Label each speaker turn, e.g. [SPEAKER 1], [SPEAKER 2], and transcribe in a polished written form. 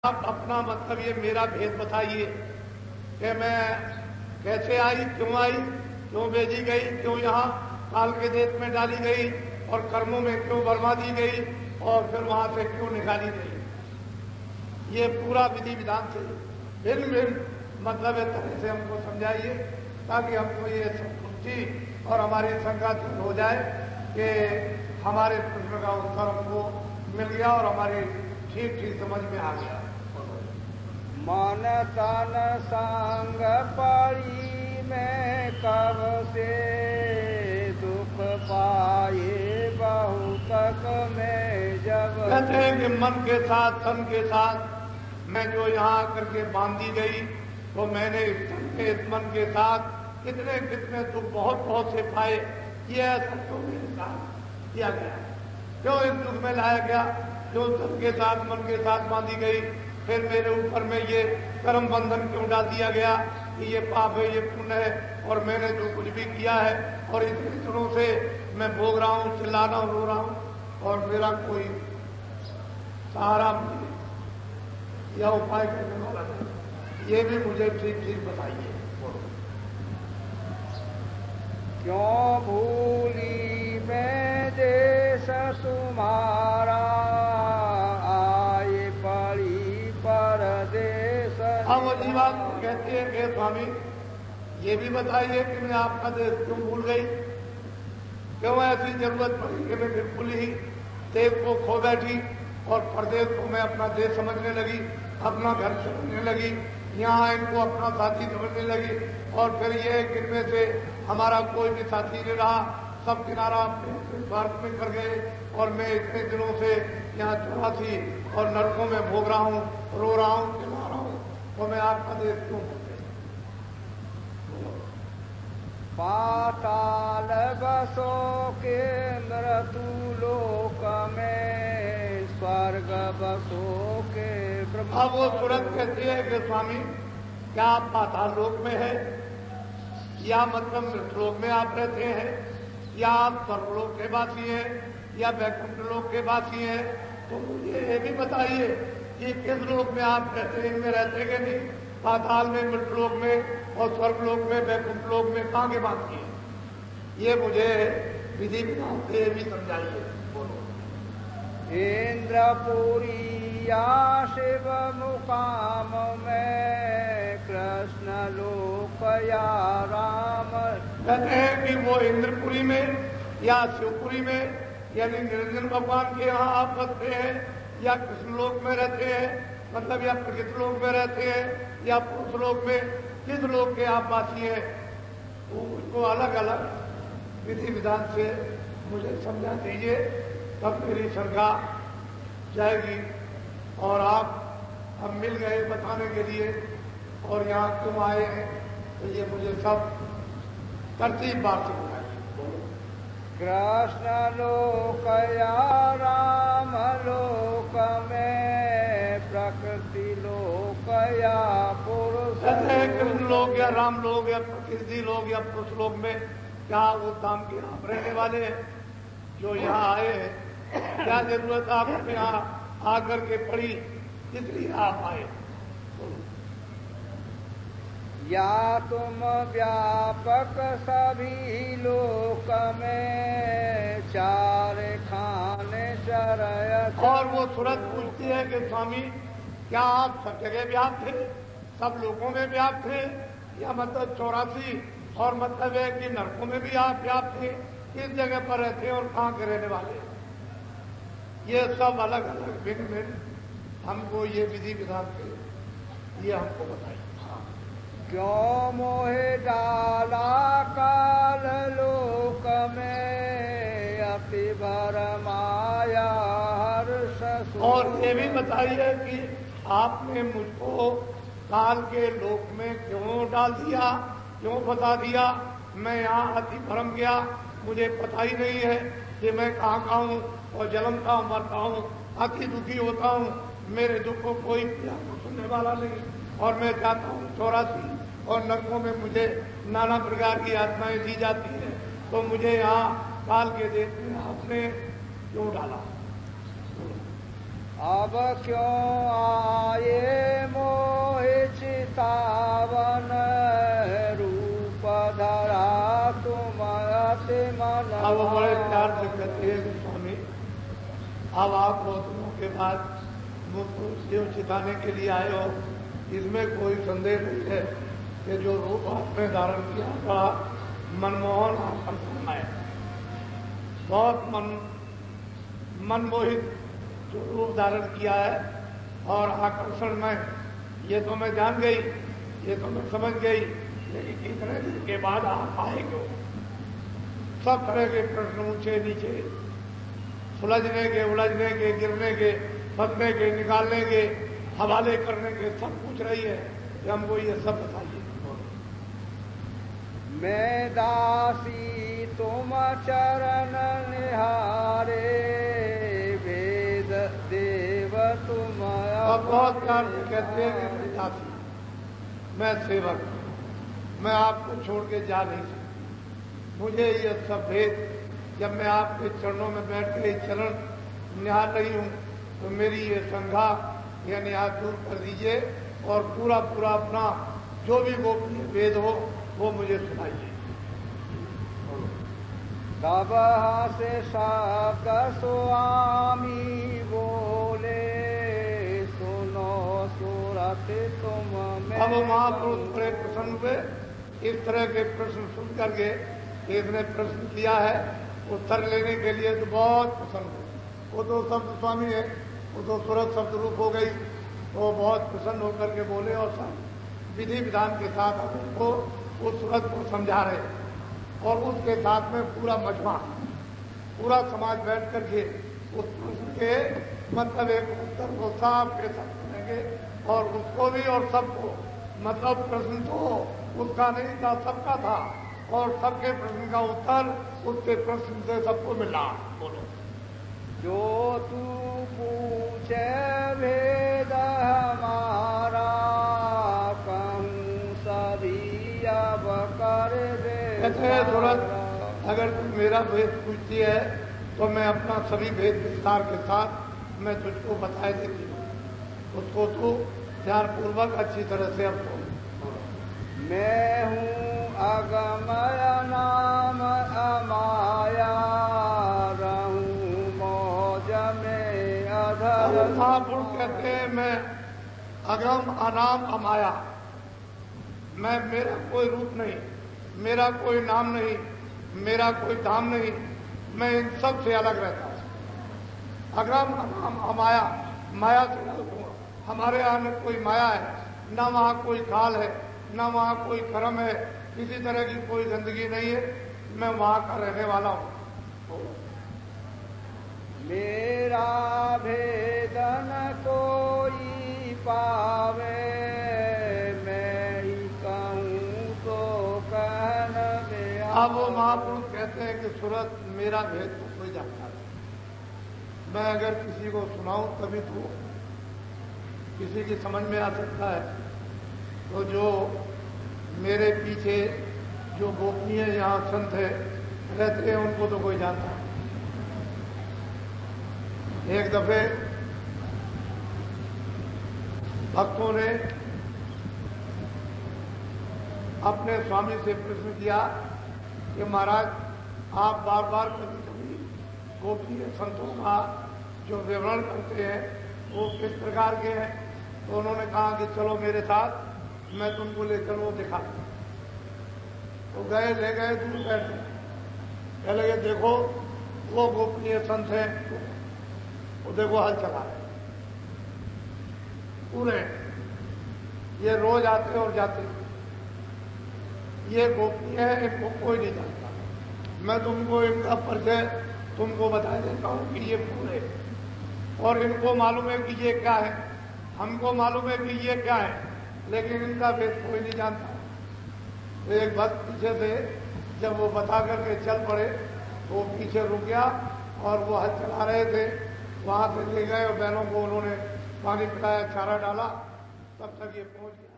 [SPEAKER 1] आप अपना मतलब ये मेरा भेद बताइए कि मैं कैसे आई, क्यों भेजी गई, क्यों यहाँ काल के देश में डाली गई और कर्मों में क्यों बर्मा दी गई और फिर वहां से क्यों निकाली गई। ये पूरा विधि विधान से भिन्न भिन्न मतलब इस तरह से हमको समझाइए ताकि हमको ये संतुष्टि और हमारी शंका दूर हो जाए कि हमारे प्रश्न का उत्तर हमको मिल गया और हमारी ठीक ठीक समझ में आ गया।
[SPEAKER 2] मन तन संग पड़ी में कब से दुख पाए बहुतक में जब।
[SPEAKER 1] कहते हैं कि मन के साथ तन के साथ मैं जो यहाँ करके बांधी गई तो मैंने इस मन के साथ कितने कितने दुख बहुत बहुत से पाए। ये ऐसा क्यों मेरे साथ किया गया, क्यों इस दुख में लाया गया, क्यों तन के साथ मन के साथ बांधी गई, फिर मेरे ऊपर में ये कर्म बंधन क्यों डाल दिया गया कि ये पाप है, ये पुण्य है और मैंने जो कुछ भी किया है और इतने दिनों से मैं भोग रहा हूँ, चिल्ला रहा हूँ, रो रहा हूँ और मेरा कोई सहारा या उपाय करने वाला नहीं। ये भी मुझे ठीक ठीक बताइए।
[SPEAKER 2] क्यों भूली मैं देश तुम्हारा आए पड़ी परदेश।
[SPEAKER 1] अब अजी बात कहते हैं कि स्वामी ये भी बताइए कि मैं आपका देश क्यों भूल गई, क्यों ऐसी जरूरत पड़ी कि मैं बिल्कुल ही देश को खो बैठी और प्रदेश को मैं अपना देश समझने लगी, अपना घर समझने लगी, यहाँ इनको अपना साथी समझने लगी और फिर ये किनमें से हमारा कोई भी साथी नहीं रहा, सब किनारा अपने स्वार्थ में कर गए और मैं इतने दिनों से यहाँ चौरासी और नरकों में भोग रहा हूँ, रो रहा हूँ, चिल्ला रहा हूँ, तो मैं आपका देश क्यों भूल गई।
[SPEAKER 2] पाताल बसो के मृत्यु लोक में स्वर्ग बसो के ब्रह्म।
[SPEAKER 1] अब वो तुरंत कहती है कि स्वामी क्या आप पाताल लोक में है या मतलब मृतलोक में आप रहते हैं या आप स्वर्गलोक के वासी हैं या वैकुंठ लोक के वासी हैं, तो मुझे ये भी बताइए कि किस लोक में आप रहते हैं, इनमें रहते कि नहीं, पाताल में, मृतलोक में और स्वर्गलोक में, वैकुंठ लोक में कहाँ के वासी हैं। ये मुझे विधि विधान से भी समझाइए।
[SPEAKER 2] इंद्रपुरी या शिव मुकाम में कृष्ण लोक या राम।
[SPEAKER 1] कहते हैं कि वो इंद्रपुरी में या शिवपुरी में यानी निरंजन भगवान के यहाँ आप बसते हैं या कृष्ण लोक में रहते हैं, मतलब या प्रकृति लोक में रहते हैं या पुरुष लोक में, किस लोक के आप वासी हैं, तो उसको अलग अलग विधि विधान से मुझे समझा दीजिए, तब मेरी शंका जाएगी और आप हम मिल गए बताने के लिए और यहाँ क्यों आए हैं, तो ये मुझे सब तरतीब बात से बताइए।
[SPEAKER 2] कृष्ण लोक या राम लोक में प्रकृति लोक या पुरुष।
[SPEAKER 1] कृष्ण लोक या राम लोक या प्रकृति लोक या पुरुष लोक में क्या वो धाम के आप रहने वाले हैं जो यहाँ आए हैं, क्या जरूरत आपको यहाँ आकर के पड़ी, इसलिए आप आए।
[SPEAKER 2] या तुम व्यापक सभी लोक में चार खाने चरय।
[SPEAKER 1] और वो तुरंत पूछती है कि स्वामी क्या आप सब जगह व्याप्त थे, सब लोगों में व्याप्त थे या मतलब 84 और मतलब है कि नरकों में भी आप व्याप्त थे, किस जगह पर रहते हैं और कहाँ के रहने वाले, ये सब अलग अलग भिन्न भिन्न हमको ये विधि विधान के ये हमको बताइए।
[SPEAKER 2] क्यों मोहे डाला काल लोक में अति भर माया हर्ष।
[SPEAKER 1] और ये भी बताइए कि आपने मुझको काल के लोक में क्यों डाल दिया, क्यों फंसा दिया, मैं यहाँ अति भरम गया, मुझे पता ही नहीं है कि मैं कहाँ का हूँ और जन्मता हूँ, मरता हूँ, अति दुखी होता हूँ, मेरे दुख को कोई सुनने वाला नहीं और मैं चाहता हूँ 84 और नरकों में मुझे नाना प्रकार की आत्माएं दी जाती हैं, तो मुझे यहाँ काल के देश में आपने क्यों डाला।
[SPEAKER 2] अब क्यों आए
[SPEAKER 1] अब आप बहुत दिनों के बाद मुझको शिव चिताने के लिए आए हो, इसमें कोई संदेह नहीं है कि जो रूप आपने धारण किया बड़ा मनमोहन आकर्षण है, बहुत मनमोहित जो रूप धारण किया है और आकर्षण में, ये तो मैं जान गई, ये तो मैं समझ गई, लेकिन इतने दिन के बाद आप आए क्यों? सब तरह के प्रश्न ऊंचे नीचे, सुलझने के, उलझने के, गिरने के, फंसने के, निकालने के, हवाले करने के, सब पूछ रही है कि हमको ये सब बताइए।
[SPEAKER 2] मैं दासी तुम चरण निहारे, वेद देव तुम।
[SPEAKER 1] अब बहुत प्यार से कहते हैं कि मैं दासी, मैं सेवक, मैं आपको छोड़ के जा नहीं सकती। मुझे ये सब भेद, जब मैं आपके चरणों में बैठ के चरण निहार रही हूं, तो मेरी ये शंका यानी आप दूर कर दीजिए और पूरा पूरा अपना जो भी गोपनीय वेद हो वो मुझे सुनाइए।
[SPEAKER 2] तब से शब्द स्वामी बोले, सुनो सुरत तुम में।
[SPEAKER 1] अब महापुरुष बड़े प्रसन्न हुए, इस तरह के प्रश्न सुन करके इसने प्रश्न किया है, उत्तर लेने के लिए तो बहुत प्रसन्न हुए। वो तो शब्द स्वामी है, वो तो सूरत शब्द रूप हो गई, वो बहुत प्रसन्न होकर के बोले और सब विधि विधान के साथ उनको उस सूरत को समझा रहे और उसके साथ में पूरा मजमा, पूरा समाज बैठ करके उस प्रश्न के मतलब एक उत्तर को साफ के साथ करेंगे और उसको भी और सबको, मतलब प्रश्न तो उसका नहीं था, सबका था और सबके प्रश्न का उत्तर उसके प्रश्न से सबको मिला। बोलो।
[SPEAKER 2] जो तू पूछे भेद हमारा, कहूँ सभी अब कर दे।
[SPEAKER 1] सूरत, अगर तू मेरा भेद पूछती है तो मैं अपना सभी भेद विस्तार के साथ मैं तुझको बताए देती हूँ, उसको तू ध्यानपूर्वक अच्छी तरह से अब सुन।
[SPEAKER 2] मैं हूँ अगमय नाम अमाया, रहूं मौज में अधर।
[SPEAKER 1] महापुरुष कहते हैं मैं अगम अनाम अमाया, मैं, मेरा कोई रूप नहीं, मेरा कोई नाम नहीं, मेरा कोई धाम नहीं, मैं इन सब से अलग रहता हूँ। अगम अनाम अमाया, माया से अलग हूँ। हमारे यहाँ न कोई माया है, न वहाँ कोई काल है, न वहाँ कोई कर्म है, किसी तरह की कोई गंदगी नहीं है, मैं वहाँ का रहने वाला हूँ।
[SPEAKER 2] मेरा भेदन कोई पावे, मैं ही कहूँ तो कहन में।
[SPEAKER 1] अब वो महापुरुष कहते हैं कि सूरत मेरा भेद तो कोई जानता है, मैं अगर किसी को सुनाऊं तभी तो किसी की समझ में आ सकता है। तो जो मेरे पीछे जो गोपनीय यहाँ संत है रहते हैं उनको तो कोई जानता है। एक दफे भक्तों ने अपने स्वामी से प्रश्न किया कि महाराज आप बार बार कभी कभी गोपनीय संतों का जो विवरण करते हैं वो किस प्रकार के हैं। तो उन्होंने कहा कि चलो मेरे साथ, मैं तुमको लेकर वो दिखा। तो गए, ले गए, दूर बैठ गए, कह लगे देखो वो गोपनीय संत है, वो देखो हल चला रहे पूरे, ये रोज आते और जाते, ये गोपनीय है, इनको कोई नहीं जानता। मैं तुमको इनका परिचय तुमको बता देता हूं कि ये पूरे, और इनको मालूम है कि ये क्या है, हमको मालूम है कि ये क्या है, लेकिन इनका भेद कोई नहीं जानता। तो एक भक्त पीछे से जब वो बता करके चल पड़े तो वो पीछे रुक गया और वो हल चला रहे थे, वहां से ले गए और बैलों को उन्होंने पानी पिलाया, चारा डाला, तब तक ये पहुंच गया।